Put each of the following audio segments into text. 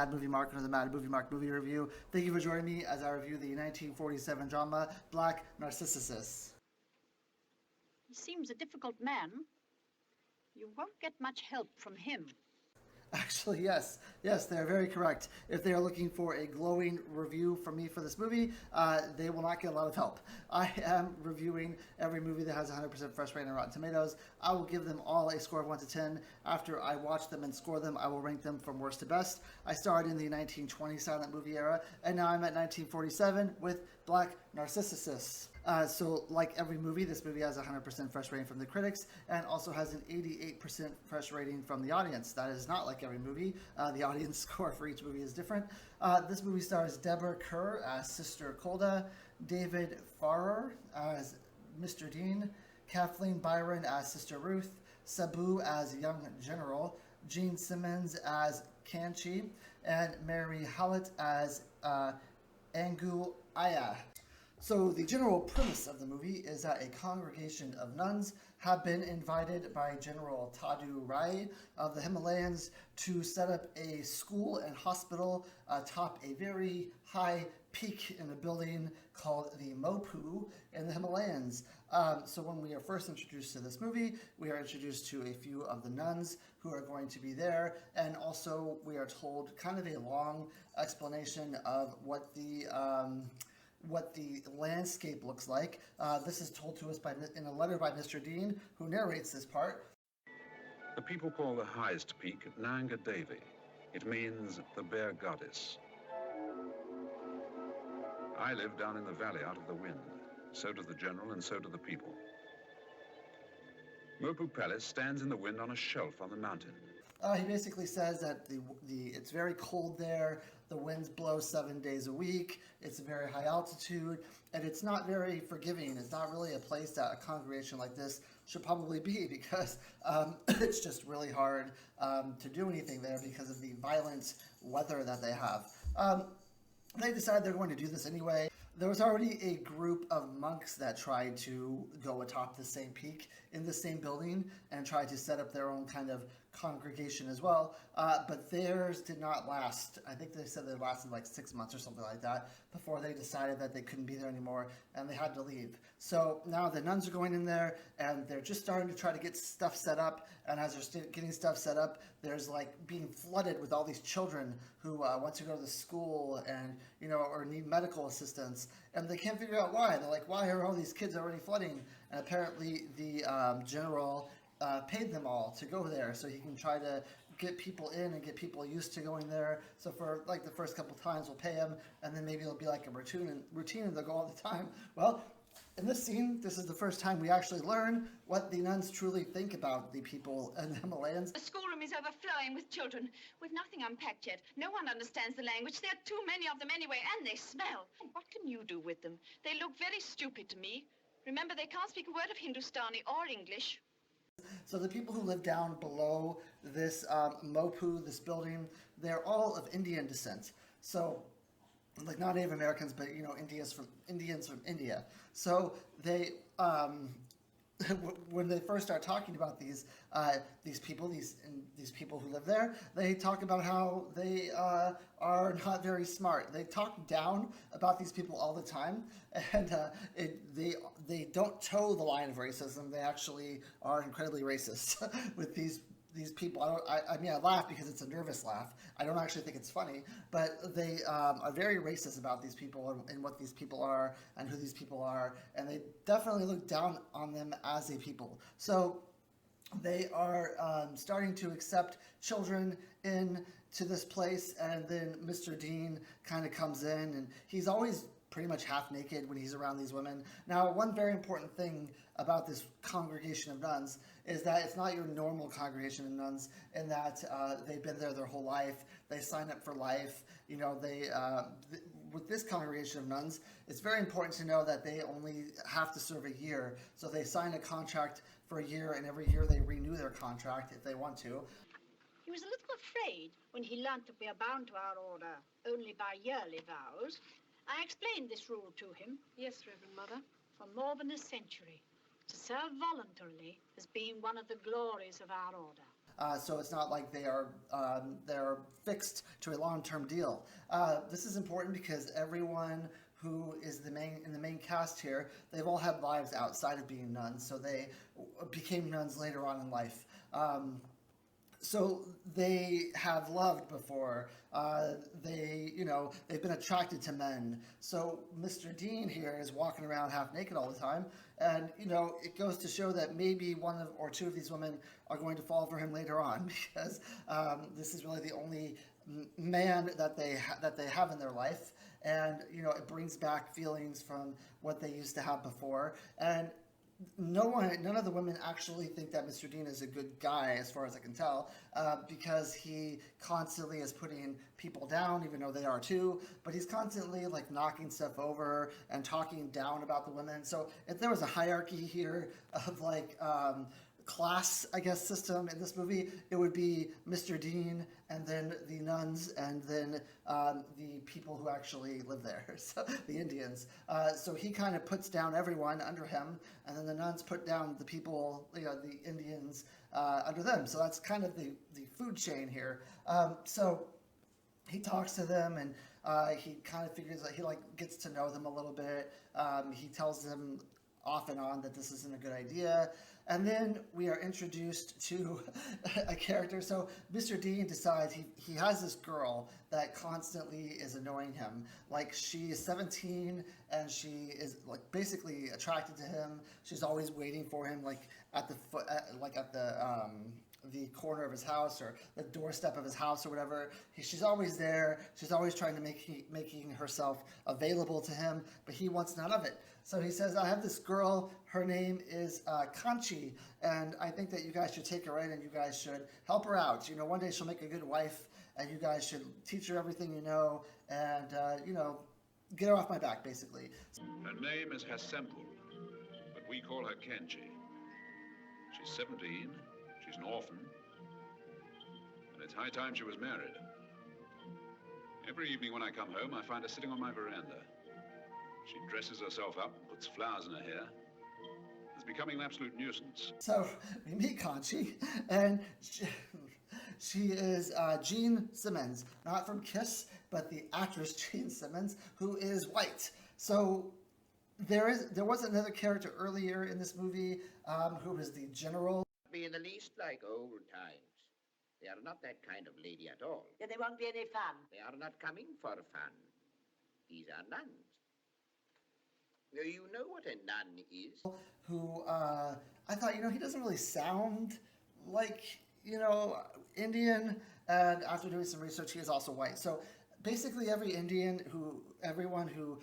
Mad Movie Mark and the Mad Movie Mark movie review. Thank you for joining me as I review the 1947 drama Black Narcissus. He seems a difficult man. You won't get much help from him. Actually, yes, they're very correct. If they are looking for a glowing review from me for this movie, they will not get a lot of help. I am reviewing every movie that has 100% fresh rating on Rotten Tomatoes. I will give them all a score of 1 to 10. After I watch them and score them, I will rank them from worst to best. I started in the 1920 silent movie era, and now I'm at 1947 with Black Narcissus. So, like every movie, this movie has 100% fresh rating from the critics and also has an 88% fresh rating from the audience. That is not like every movie. The audience score for each movie is different. This movie stars Deborah Kerr as Sister Colda, David Farrer as Mr. Dean, Kathleen Byron as Sister Ruth, Sabu as Young General, Gene Simmons as Kanchi, and Mary Hallett as Angu Aya. So the general premise of the movie is that a congregation of nuns have been invited by General Tadu Rai of the Himalayas to set up a school and hospital atop a very high peak in a building called the Mopu in the Himalayas. So when we are first introduced to this movie, we are introduced to a few of the nuns who are going to be there, and also we are told kind of a long explanation of what the landscape looks like. This is told to us in a letter by Mr. Dean, who narrates this part. The people call the highest peak Nanga Devi. It means the bear goddess. I live down in the valley out of the wind. So do the general and so do the people. Mopu Palace stands in the wind on a shelf on the mountain. He basically says that it's very cold there, the winds blow 7 days a week, it's a very high altitude, and it's not very forgiving. It's not really a place that a congregation like this should probably be, because it's just really hard to do anything there because of the violent weather that they have. They decide they're going to do this anyway. There was already a group of monks that tried to go atop the same peak in the same building and tried to set up their own kind of congregation as well, but theirs did not last. I think they said they lasted like 6 months or something like that before they decided that they couldn't be there anymore and they had to leave. So now the nuns are going in there and they're just starting to try to get stuff set up, and as they're getting stuff set up, there's like being flooded with all these children who want to go to the school and or need medical assistance, and they can't figure out why. They're like, why are all these kids already flooding? And apparently the general paid them all to go there so he can try to get people in and get people used to going there. So for like the first couple times we'll pay them, and then maybe it'll be like a routine and they'll go all the time. Well, in this scene, this is the first time we actually learn what the nuns truly think about the people in the Himalayas. The schoolroom is overflowing with children. We've nothing unpacked yet. No one understands the language. There are too many of them anyway, and they smell. What can you do with them? They look very stupid to me. Remember, they can't speak a word of Hindustani or English. So the people who live down below this Mopu, this building, they're all of Indian descent. So, like not Native Americans, but Indians from India. So they, when they first start talking about these people who live there, they talk about how they are not very smart. They talk down about these people all the time, and they don't toe the line of racism. They actually are incredibly racist with these people. I mean, I laugh because it's a nervous laugh. I don't actually think it's funny, but they are very racist about these people and what these people are and who these people are, and they definitely look down on them as a people. So they are starting to accept children into this place, and then Mr. Dean kind of comes in, and he's always pretty much half naked when he's around these women. Now, one very important thing about this congregation of nuns is that it's not your normal congregation of nuns in that they've been there their whole life. They sign up for life. With this congregation of nuns, it's very important to know that they only have to serve a year. So they sign a contract for a year, and every year they renew their contract if they want to. He was a little afraid when he learnt that we are bound to our order only by yearly vows. I explained this rule to him. Yes, Reverend Mother. For more than a century, to serve voluntarily has been one of the glories of our order. so it's not like they're fixed to a long-term deal. This is important because everyone who is in the main cast here, they've all had lives outside of being nuns, so they became nuns later on in life. So they have loved before. They've been attracted to men. So Mr. Dean here is walking around half naked all the time, and it goes to show that maybe one or two of these women are going to fall for him later on, because this is really the only man that they have in their life, and it brings back feelings from what they used to have before. And none of the women actually think that Mr. Dean is a good guy, as far as I can tell, because he constantly is putting people down, even though they are too, but he's constantly like knocking stuff over and talking down about the women. So if there was a hierarchy here of like class, I guess, system in this movie, it would be Mr. Dean, and then the nuns, and then the people who actually live there, so the Indians. So he kind of puts down everyone under him, and then the nuns put down the people, the Indians, under them. So that's kind of the food chain here. So he talks to them, and he kind of figures that he gets to know them a little bit. He tells them off and on that this isn't a good idea. And then we are introduced to a character. So Mr. Dean decides he has this girl that constantly is annoying him. Like, she is 17 and she is like basically attracted to him. She's always waiting for him, like at the corner of his house or the doorstep of his house or whatever. She's always there. She's always trying to making herself available to him, but he wants none of it. So he says, I have this girl, her name is Conchi, and I think that you guys should take her in and you guys should help her out. One day she'll make a good wife, and you guys should teach her everything you know, and, get her off my back, basically. Her name is Hasemple, but we call her Kenji. She's 17, she's an orphan, and it's high time she was married. Every evening when I come home, I find her sitting on my veranda. She dresses herself up, puts flowers in her hair. It's becoming an absolute nuisance. So we meet Conchi, and she is Jean Simmons, not from Kiss, but the actress Jean Simmons, who is white. So there was another character earlier in this movie who was the general. Be in the least like old times. They are not that kind of lady at all. Then there won't be any fun. They are not coming for fun. These are nuns. You know what a nun is? Who I thought, he doesn't really sound like, Indian, and after doing some research, he is also white. So basically everyone who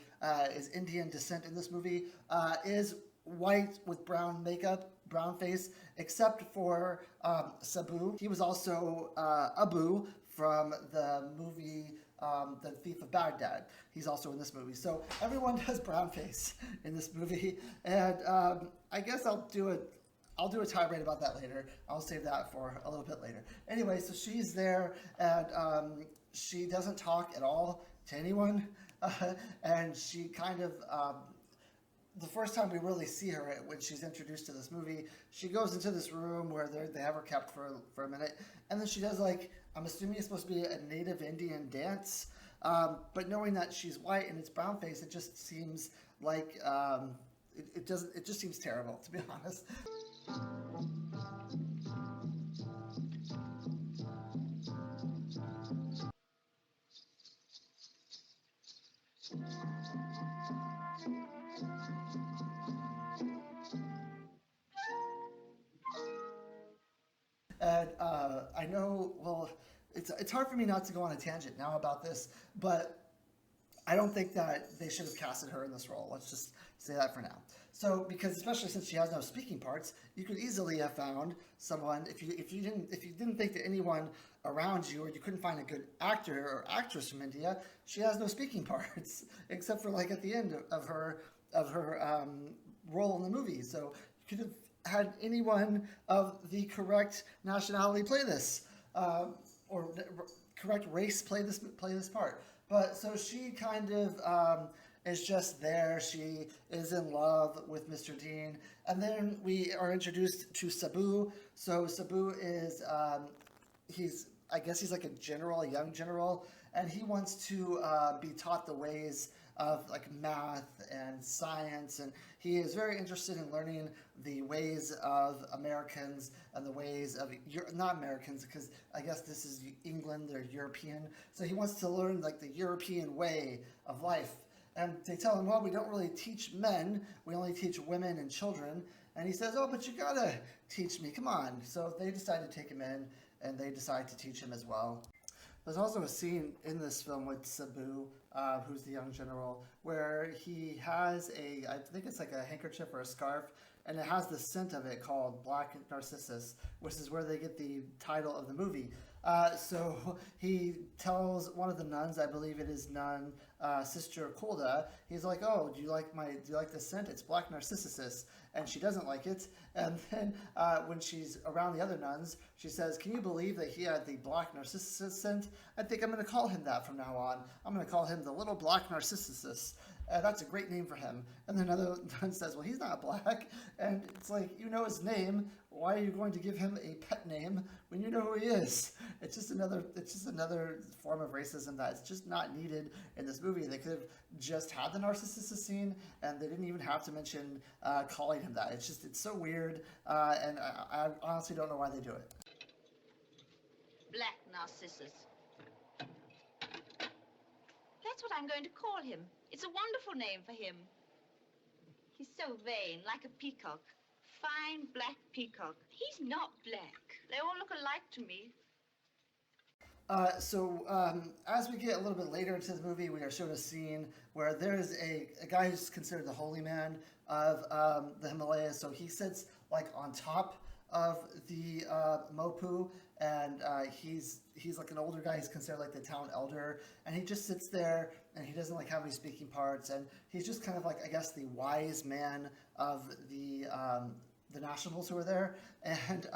is Indian descent in this movie is white with brown makeup, brown face, except for Sabu. He was also Abu from the movie The Thief of Baghdad. He's also in this movie. So everyone has brown face in this movie, and I guess I'll do a tirade about that later. I'll save that for a little bit later. Anyway, so she's there, and she doesn't talk at all to anyone, and she kind of, the first time we really see her, when she's introduced to this movie, she goes into this room where they have her kept for a minute, and then she does, like, I'm assuming it's supposed to be a native Indian dance, but knowing that she's white and it's brown face, it just seems like, it just seems terrible, to be honest. And I know, well, it's hard for me not to go on a tangent now about this, but I don't think that they should have casted her in this role. Let's just say that for now. So, because especially since she has no speaking parts, you could easily have found someone, if you didn't think that anyone around you, or you couldn't find a good actor or actress from India, she has no speaking parts except for like at the end of her role in the movie. So you could have had anyone of the correct nationality play this, or correct race play this part. But so she kind of is just there. She is in love with Mr. Dean. And then we are introduced to Sabu. So Sabu is, I guess he's like a general, a young general, and he wants to be taught the ways of like math and science, and he is very interested in learning the ways of Americans and the ways of not Americans, because I guess this is England, they're European, so he wants to learn like the European way of life. And they tell him, well, we don't really teach men, we only teach women and children. And he says, oh, but you gotta teach me, come on. So they decide to take him in, and they decide to teach him as well. There's also a scene in this film with Sabu, who's the young general, where he has I think it's like a handkerchief or a scarf, and it has the scent of it called Black Narcissus, which is where they get the title of the movie. So he tells one of the nuns, I believe it is nun, Sister Kolda, he's like, oh, do you like the scent? It's Black Narcissus. And she doesn't like it. And then when she's around the other nuns, she says, can you believe that he had the Black Narcissus scent? I think I'm going to call him that from now on. I'm going to call him the Little Black Narcissus. That's a great name for him. And then another nun says, well, he's not black. And it's like, you know his name. Why are you going to give him a pet name when you know who he is? It's just another form of racism that's just not needed in this movie. They could have just had the Narcissus scene, and they didn't even have to mention calling him that. It's so weird, and I honestly don't know why they do it. Black Narcissus. That's what I'm going to call him. It's a wonderful name for him. He's so vain, like a peacock. Fine black peacock. He's not black. They all look alike to me. As we get a little bit later into the movie, we are shown a scene where there is a guy who's considered the holy man of the Himalayas. So he sits like on top of the mopu, and he's like an older guy. He's considered like the town elder, and he just sits there, and he doesn't like have any speaking parts, and he's just kind of like, I guess, the wise man of the nationals who are there. And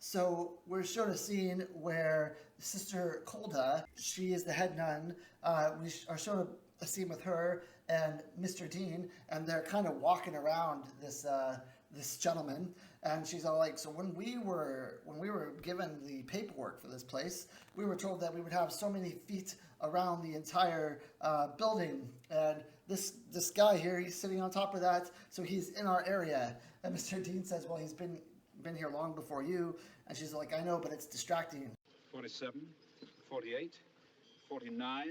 so we're shown a scene where Sister Kolda, she is the head nun. We are shown a scene with her and Mr. Dean, and they're kind of walking around this gentleman, and she's all like, so when we were given the paperwork for this place, we were told that we would have so many feet around the entire building, and this guy here, he's sitting on top of that, so he's in our area. And Mr. Dean says, well, he's been here long before you, and she's like, I know, but it's distracting. 47, 48, 49.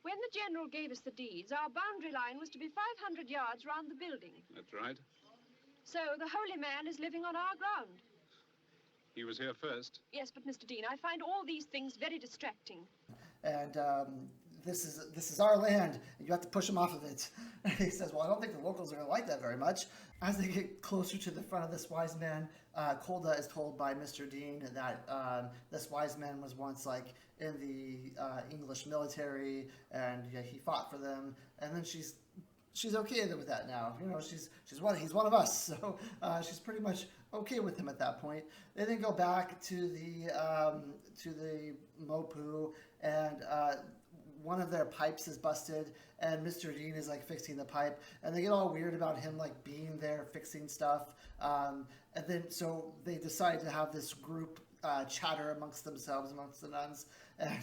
When the general gave us the deeds, our boundary line was to be 500 yards round the building. That's right. So the holy man is living on our ground. He was here first. Yes, but Mr. Dean, I find all these things very distracting. And this is our land, and you have to push him off of it. And he says, well, I don't think the locals are going to like that very much. As they get closer to the front of this wise man, Kolda is told by Mr. Dean that this wise man was once like in the English military, and yeah, he fought for them. And then she's okay with that now. You know, he's one of us, so she's pretty much okay with him at that point. They then go back to the mopu, and one of their pipes is busted, and Mr. Dean is like fixing the pipe, and they get all weird about him like being there fixing stuff, and then so they decide to have this group chatter amongst themselves, amongst the nuns, and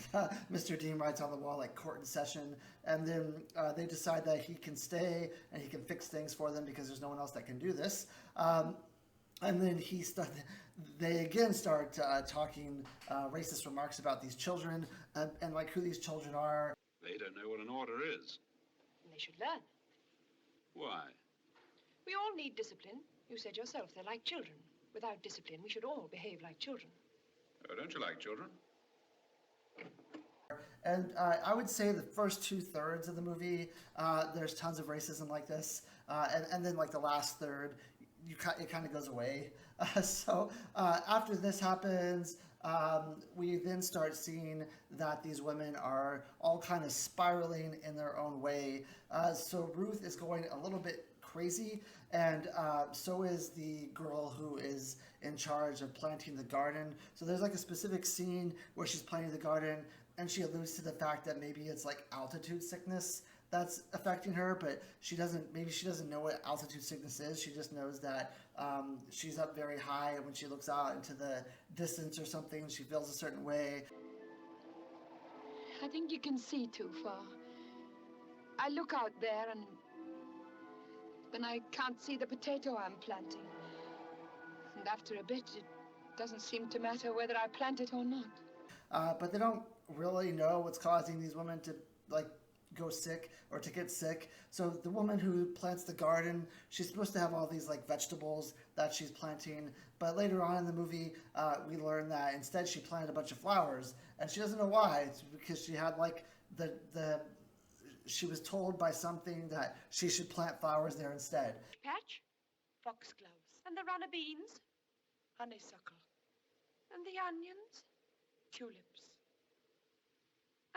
Mr. Dean writes on the wall like court in session, and then they decide that he can stay and he can fix things for them because there's no one else that can do this, and then they again start talking racist remarks about these children and like who these children are. They don't know what an order is. They should learn. Why? We all need discipline. You said yourself, they're like children. Without discipline, we should all behave like children. Oh, don't you like children? And I would say the first 2/3 of the movie, there's tons of racism like this, and then like the last third, it kind of goes away. So after this happens, we then start seeing that these women are all kind of spiraling in their own way. So Ruth is going a little bit crazy, and so is the girl who is in charge of planting the garden. So there's like a specific scene where she's planting the garden, and she alludes to the fact that maybe it's like altitude sickness that's affecting her, but maybe she doesn't know what altitude sickness is. She just knows that she's up very high, and when she looks out into the distance or something, she feels a certain way. I think you can see too far. I look out there and then I can't see the potato I'm planting. And after a bit, it doesn't seem to matter whether I plant it or not. But they don't really know what's causing these women to like go sick or to get sick. So the woman who plants the garden, she's supposed to have all these like vegetables that she's planting, but later on in the movie we learn that instead she planted a bunch of flowers, and she doesn't know why. It's because she had like she was told by something that she should plant flowers there instead. Patch, foxgloves. And the runner beans, honeysuckle. And the onions, tulips.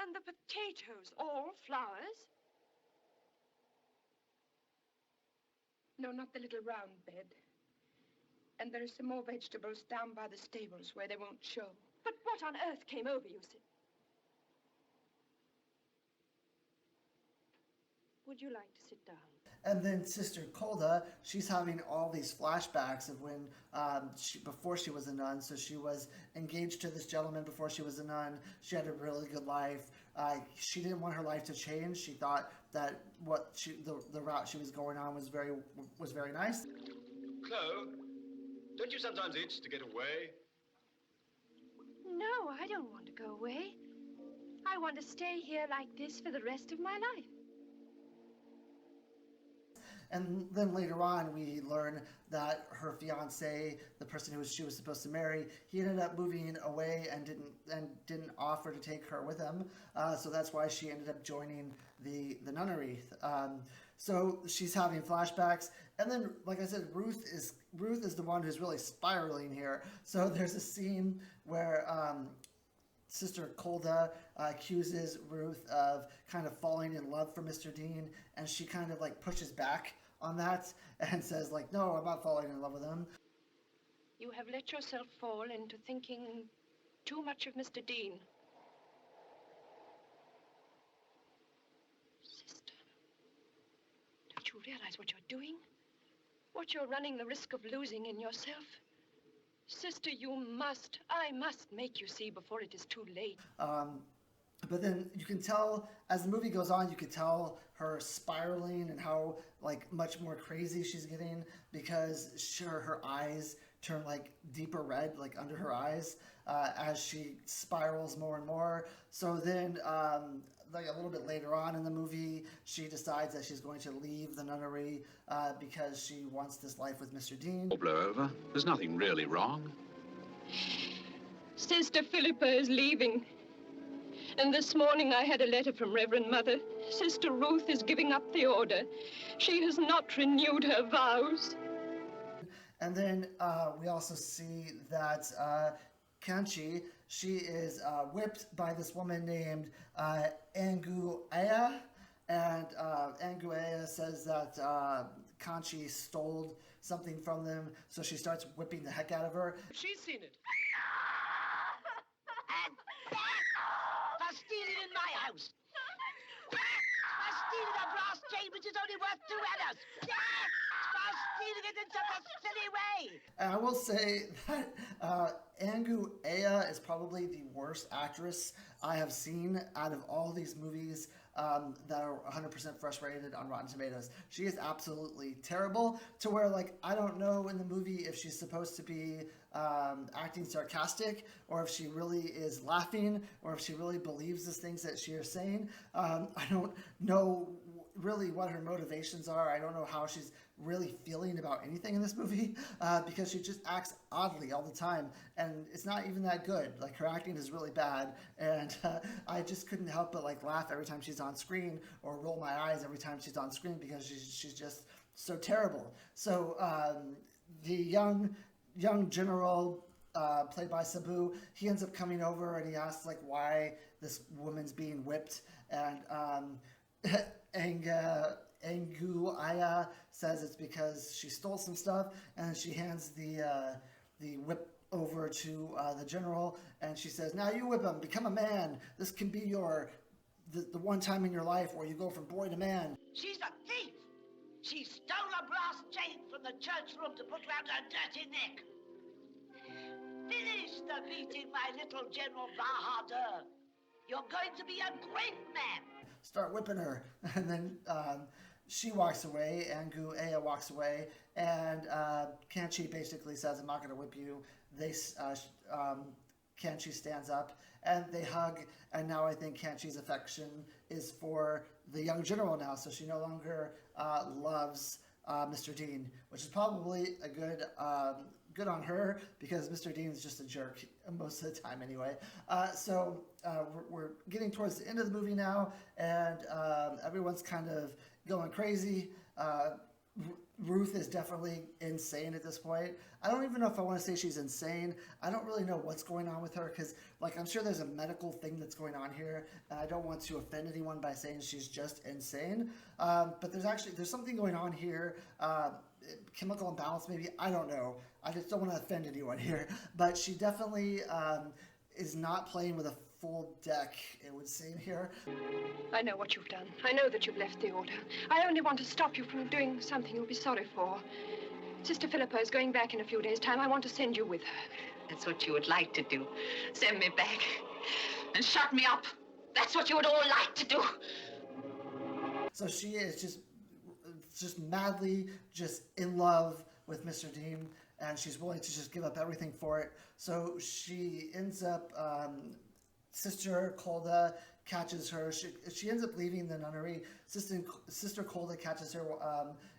And the potatoes, all flowers. No, not the little round bed. And there are some more vegetables down by the stables where they won't show. But what on earth came over you, Sid? Would you like to sit down? And then Sister Kolda, she's having all these flashbacks of when before she was a nun. So she was engaged to this gentleman before she was a nun. She had a really good life. She didn't want her life to change. She thought that the route she was going on was very nice. Chloe, don't you sometimes itch to get away? No, I don't want to go away. I want to stay here like this for the rest of my life. And then later on, we learn that her fiance, the person she was supposed to marry, he ended up moving away and didn't offer to take her with him. So that's why she ended up joining the nunnery. So she's having flashbacks, and then, like I said, Ruth is the one who's really spiraling here. So there's a scene where Sister Kolda accuses Ruth of kind of falling in love for Mr. Dean, and she kind of like pushes back on that and says like, no, I'm not falling in love with him. You have let yourself fall into thinking too much of Mr. Dean. Sister, don't you realize what you're doing? What you're running the risk of losing in yourself? Sister, I must make you see before it is too late. But then you can tell, as the movie goes on, you can tell her spiraling and how like much more crazy she's getting, because her eyes turn like deeper red, like under her eyes, as she spirals more and more. So then, like a little bit later on in the movie, she decides that she's going to leave the nunnery because she wants this life with Mr. Dean. Blow over. There's nothing really wrong. Sister Philippa is leaving. And this morning I had a letter from Reverend Mother. Sister Ruth is giving up the order. She has not renewed her vows. And then we also see that Kanchi, she is whipped by this woman named Angu Aya. And Angu Aya says that Kanchi stole something from them, so she starts whipping the heck out of her. She's seen it. For stealing in my house. For stealing a brass chain which is only worth 2 annas. For stealing it in such a silly way. And I will say that Angu Aya is probably the worst actress I have seen out of all these movies that are 100% fresh rated on Rotten Tomatoes. She is absolutely terrible, to where like I don't know in the movie if she's supposed to be acting sarcastic, or if she really is laughing, or if she really believes the things that she is saying. I don't know really what her motivations are. I don't know how she's really feeling about anything in this movie, because she just acts oddly all the time, and it's not even that good. Like, her acting is really bad, and I just couldn't help but like laugh every time she's on screen, or roll my eyes every time she's on screen, because she's just so terrible. So the young general, played by Sabu, he ends up coming over and he asks like why this woman's being whipped, and Angu Aya says it's because she stole some stuff, and she hands the whip over to the general, and she says, "Now you whip him, become a man. This can be your the one time in your life where you go from boy to man. She's a thief. She stole a brass chain from the church room to put round her dirty neck. Finish the meeting, my little General Bahadur. You're going to be a great man. Start whipping her. And then she walks away, Angu Aya walks away, and Kanchi basically says, I'm not going to whip you. Kanchi stands up, and they hug, and now I think Kanchi's affection is for the young general now, so she no longer loves Mr. Dean, which is probably a good on her, because Mr. Dean is just a jerk most of the time anyway. So we're getting towards the end of the movie now, and everyone's kind of going crazy. Ruth is definitely insane at this point. I don't even know if I want to say she's insane. I don't really know what's going on with her, because I'm sure there's a medical thing that's going on here, and I don't want to offend anyone by saying she's just insane. But there's something going on here. Chemical imbalance maybe, I don't know. I just don't want to offend anyone here. But she definitely is not playing with a full deck, it would seem here. I know what you've done. I know that you've left the order. I only want to stop you from doing something you'll be sorry for. Sister Philippa is going back in a few days' time. I want to send you with her. That's what you would like to do. Send me back and shut me up. That's what you would all like to do. So she is just madly just in love with Mr. Dean, and she's willing to just give up everything for it. So she ends up, Sister Kolda catches her. She ends up leaving the nunnery. Sister Kolda catches her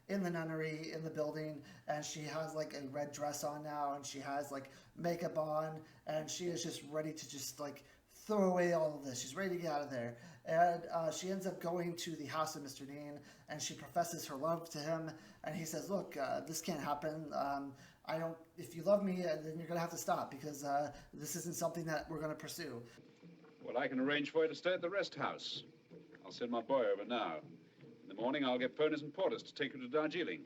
in the nunnery, in the building, and she has like a red dress on now, and she has like makeup on, and she is just ready to just like throw away all of this. She's ready to get out of there. And she ends up going to the house of Mr. Dean, and she professes her love to him, and he says, look, this can't happen. If you love me, then you're going to have to stop, because this isn't something that we're going to pursue. Well, I can arrange for you to stay at the rest house. I'll send my boy over now. In the morning, I'll get ponies and porters to take you to Darjeeling.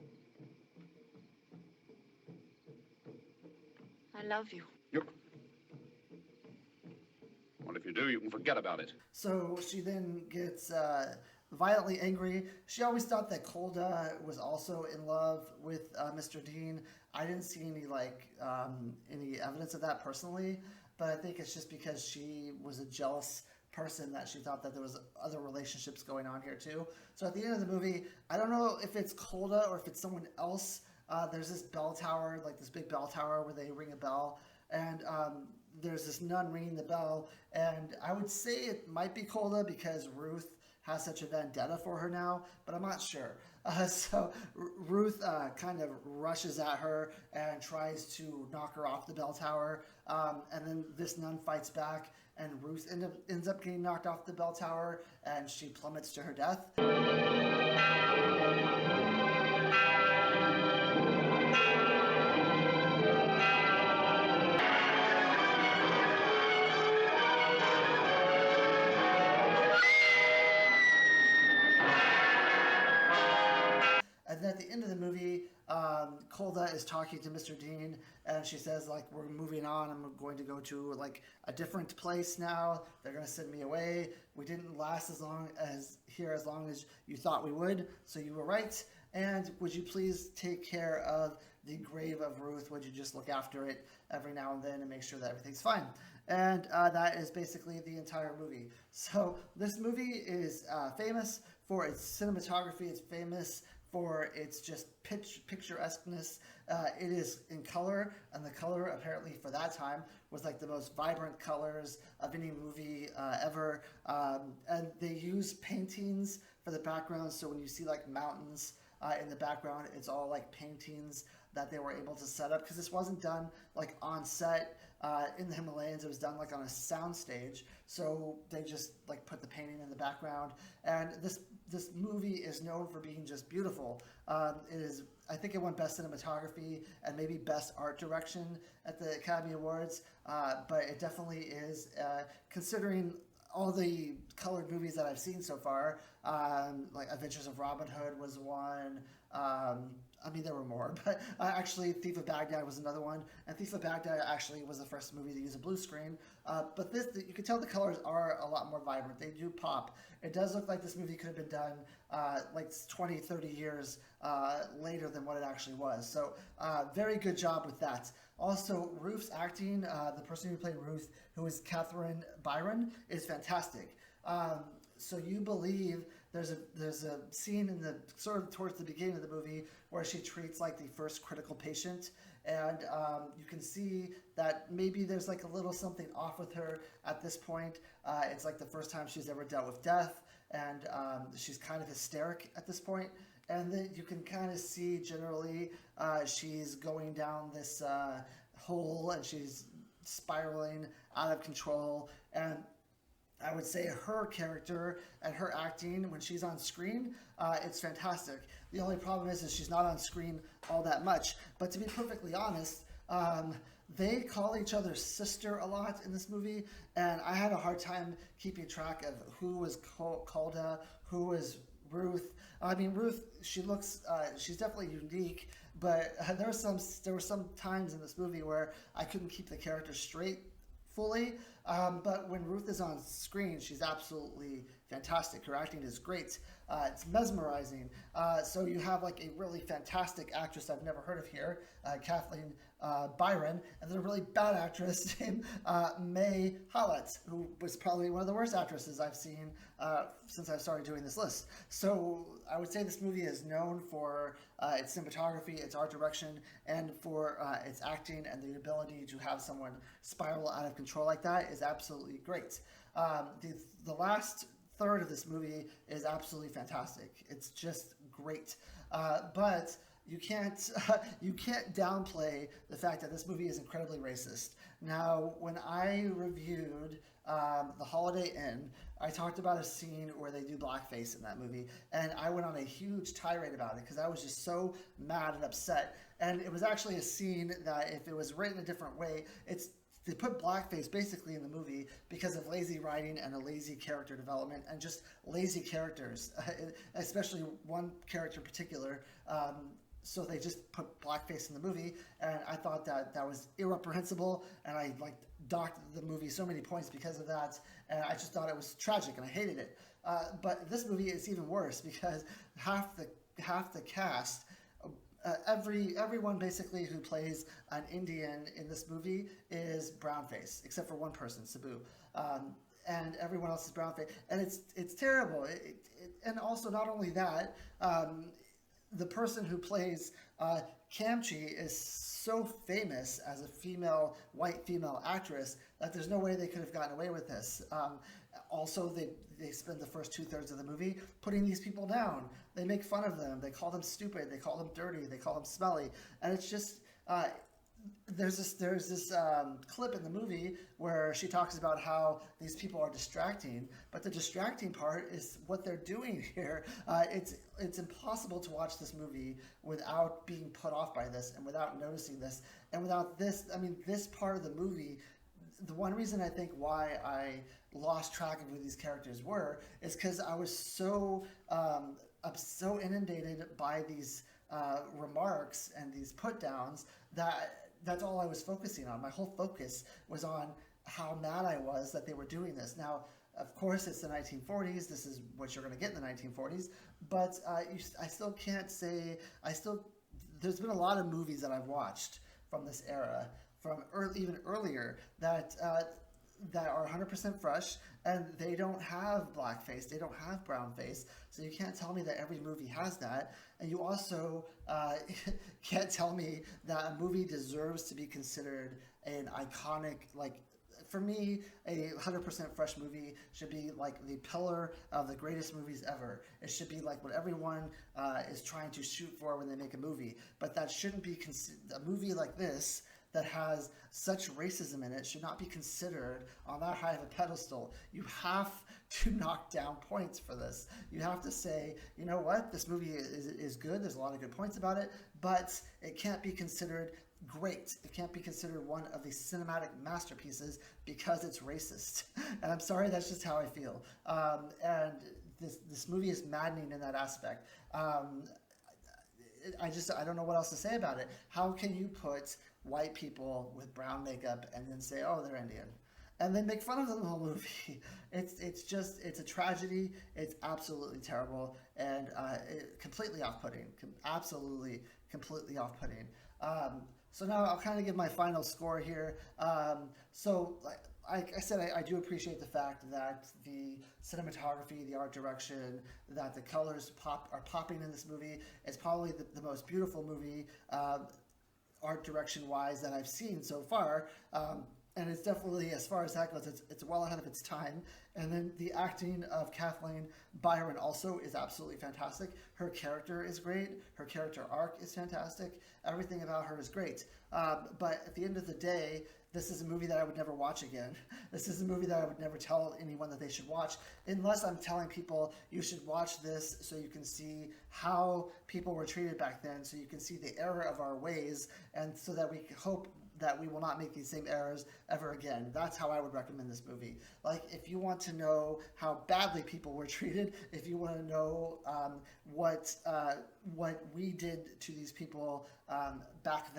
I love you. Well, if you do, you can forget about it. So she then gets violently angry. She always thought that Kolda was also in love with Mr. Dean. I didn't see any evidence of that personally, but I think it's just because she was a jealous person that she thought that there was other relationships going on here too. So at the end of the movie, I don't know if it's Kolda or if it's someone else. There's this bell tower, like this big bell tower where they ring a bell, and there's this nun ringing the bell, and I would say it might be Kolda because Ruth has such a vendetta for her now, but I'm not sure. So Ruth kind of rushes at her and tries to knock her off the bell tower, and then this nun fights back, and Ruth ends up getting knocked off the bell tower, and she plummets to her death. And then at the end of the movie, Kolda is talking to Mr. Dean, and she says, like, we're moving on. I'm going to go to, like, a different place now. They're going to send me away. We didn't last as long as you thought we would, so you were right. And would you please take care of the grave of Ruth? Would you just look after it every now and then and make sure that everything's fine? And that is basically the entire movie. So this movie is famous for its cinematography. It's famous for its just picturesqueness. It is in color, and the color apparently for that time was like the most vibrant colors of any movie ever. And they use paintings for the background, so when you see like mountains in the background, it's all like paintings that they were able to set up, because this wasn't done like on set in the Himalayas. It was done like on a sound stage, so they just like put the painting in the background. And this movie is known for being just beautiful. It is, I think it won Best Cinematography and maybe Best Art Direction at the Academy Awards, but it definitely is, considering all the colored movies that I've seen so far, like Adventures of Robin Hood was one, I mean, there were more, but actually Thief of Baghdad was another one. And Thief of Baghdad actually was the first movie to use a blue screen. But this, you can tell the colors are a lot more vibrant. They do pop. It does look like this movie could have been done like 20, 30 years later than what it actually was. So very good job with that. Also, Ruth's acting, the person who played Ruth, who is Catherine Byron, is fantastic. So you believe there's a scene in the sort of towards the beginning of the movie where she treats like the first critical patient, and you can see that maybe there's like a little something off with her at this point. It's like the first time she's ever dealt with death, and she's kind of hysteric at this point. And then you can kind of see generally she's going down this hole, and she's spiraling out of control. And I would say her character and her acting when she's on screen, it's fantastic. The only problem is she's not on screen all that much. But to be perfectly honest, they call each other sister a lot in this movie, and I had a hard time keeping track of who was Calda, who was Ruth. I mean, Ruth, she looks, she's definitely unique, but there were some times in this movie where I couldn't keep the character straight fully. But when Ruth is on screen, she's absolutely fantastic. Her acting is great. It's mesmerizing. So you have like a really fantastic actress I've never heard of here, Kathleen Byron, and then a really bad actress named May Hallett, who was probably one of the worst actresses I've seen since I started doing this list. So I would say this movie is known for its cinematography, its art direction, and for its acting, and the ability to have someone spiral out of control like that is absolutely great. The last third of this movie is absolutely fantastic. It's just great. But you can't downplay the fact that this movie is incredibly racist. Now, when I reviewed The Holiday Inn, I talked about a scene where they do blackface in that movie, and I went on a huge tirade about it because I was just so mad and upset. And it was actually a scene that, if it was written a different way, they put blackface basically in the movie because of lazy writing and a lazy character development and just lazy characters, especially one character in particular. So they just put blackface in the movie, and I thought that was irreprehensible, and I docked the movie so many points because of that, and I just thought it was tragic, and I hated it. But this movie is even worse because half the cast, everyone basically who plays an Indian in this movie is brownface, except for one person, Sabu, and everyone else is brownface, and it's terrible. And also, not only that, the person who plays Kamchi is so famous as a white female actress that there's no way they could have gotten away with this. Also, they spend the first 2/3 of the movie putting these people down. They make fun of them. They call them stupid. They call them dirty. They call them smelly. And it's just there's this clip in the movie where she talks about how these people are distracting, but the distracting part is what they're doing here. It's impossible to watch this movie without being put off by this and without noticing this. And without this, I mean, this part of the movie, the one reason I think why I lost track of who these characters were is because I was so inundated by these remarks and these put downs that's all I was focusing on. My whole focus was on how mad I was that they were doing this. Now, of course, it's the 1940s. This is what you're going to get in the 1940s. But I still can't say, there's been a lot of movies that I've watched from this era, from even earlier, that are 100% fresh, and they don't have blackface, they don't have brownface, so you can't tell me that every movie has that, and you also can't tell me that a movie deserves to be considered an iconic, for me, a 100% fresh movie should be like the pillar of the greatest movies ever. It should be like what everyone is trying to shoot for when they make a movie, but that shouldn't be, a movie like this that has such racism in it should not be considered on that high of a pedestal. You have to knock down points for this. You have to say, you know what, this movie is good, there's a lot of good points about it, but it can't be considered great. It can't be considered one of the cinematic masterpieces because it's racist. And I'm sorry, that's just how I feel. And this movie is maddening in that aspect. I don't know what else to say about it. How can you put white people with brown makeup and then say, oh, they're Indian, and then make fun of them the whole movie? It's a tragedy. It's absolutely terrible and completely off-putting. Absolutely, completely off-putting. So now I'll kind of give my final score here. So like I said, I do appreciate the fact that the cinematography, the art direction, that the colors are popping in this movie. It's probably the most beautiful movie art direction wise that I've seen so far. And it's definitely, as far as that goes, it's well ahead of its time. And then the acting of Kathleen Byron also is absolutely fantastic. Her character is great. Her character arc is fantastic. Everything about her is great. But at the end of the day, this is a movie that I would never watch again. This is a movie that I would never tell anyone that they should watch, unless I'm telling people you should watch this so you can see how people were treated back then, so you can see the error of our ways, and so that we hope that we will not make these same errors ever again. That's how I would recommend this movie. Like, if you want to know how badly people were treated, if you want to know what we did to these people back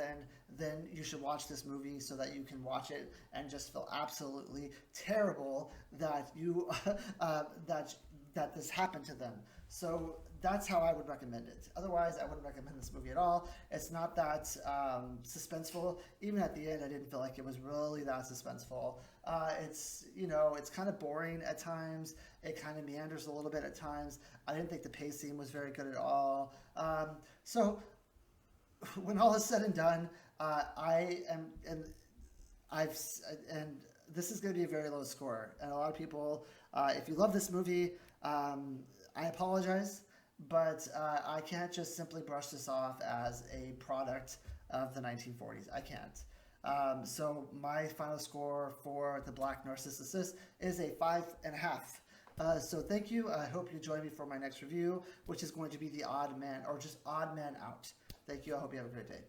then you should watch this movie so that you can watch it and just feel absolutely terrible that you that this happened to them. So that's how I would recommend it. Otherwise, I wouldn't recommend this movie at all. It's not that suspenseful. Even at the end, I didn't feel like it was really that suspenseful. It's kind of boring at times. It kind of meanders a little bit at times. I didn't think the pacing was very good at all. So when all is said and done, this is going to be a very low score. And a lot of people, if you love this movie, I apologize, but I can't just simply brush this off as a product of the 1940s. I can't. So my final score for The Black Narcissus is a 5.5. So thank you. I hope you join me for my next review, which is going to be The Odd Man, or just Odd Man Out. Thank you. I hope you have a great day.